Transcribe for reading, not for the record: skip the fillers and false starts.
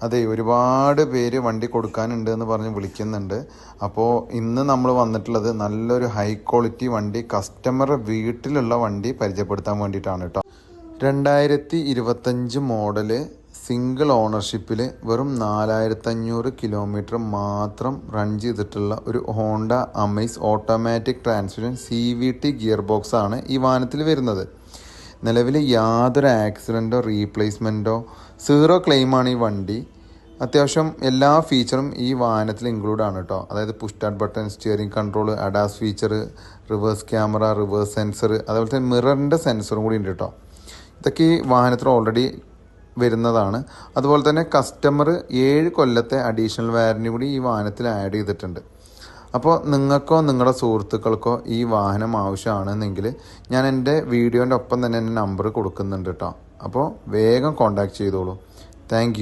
അതെ, ഒരുപാട് പേര് വണ്ടി കൊടുക്കാനുണ്ട് എന്ന് പറഞ്ഞ് വിളിക്കുന്നുണ്ട്. അപ്പോൾ ഇന്ന് നമ്മൾ വന്നിട്ടുള്ളത് നല്ലൊരു ഹൈ ക്വാളിറ്റി വണ്ടി, കസ്റ്റമറുടെ വീട്ടിലുള്ള വണ്ടി പരിചയപ്പെടുത്താൻ വേണ്ടിയിട്ടാണ് കേട്ടോ. 2025 മോഡല് സിംഗിൾ ഓണർഷിപ്പിൽ വെറും 4500 കിലോമീറ്റർ മാത്രം റൺ ചെയ്തിട്ടുള്ള ഒരു Honda Amaze automatic transmission CVT gear box ആണ് ഈ വാഹനത്തിൽ വരുന്നത്. നിലവിൽ യാതൊരു ആക്സിഡൻറ്റോ റീപ്ലേസ്മെൻറ്റോ സീറോ ക്ലെയിമാണ് ഈ വണ്ടി. അത്യാവശ്യം എല്ലാ ഫീച്ചറും ഈ വാഹനത്തിൽ ഇൻക്ലൂഡ് ആണ് കേട്ടോ. അതായത് push start button, steering control, ADAS feature, reverse camera, reverse sensor, അതുപോലെ തന്നെ മിററിൻ്റെ സെൻസറും കൂടി ഉണ്ട് കേട്ടോ. ഇതൊക്കെ ഈ വാഹനത്തിൽ ഓൾറെഡി വരുന്നതാണ്. അതുപോലെ തന്നെ കസ്റ്റമർ 7 കൊല്ലത്തെ അഡീഷണൽ വാറൻറ്റി കൂടി ഈ വാഹനത്തിൽ ആഡ് ചെയ്തിട്ടുണ്ട്. അപ്പോൾ നിങ്ങൾക്കോ നിങ്ങളുടെ സുഹൃത്തുക്കൾക്കോ ഈ വാഹനം ആവശ്യമാണെന്നെങ്കിൽ ഞാൻ എൻ്റെ വീഡിയോൻ്റെ ഒപ്പം തന്നെ എൻ്റെ നമ്പർ കൊടുക്കുന്നുണ്ട് കേട്ടോ. അപ്പോൾ വേഗം കോൺടാക്റ്റ് ചെയ്തോളൂ. താങ്ക്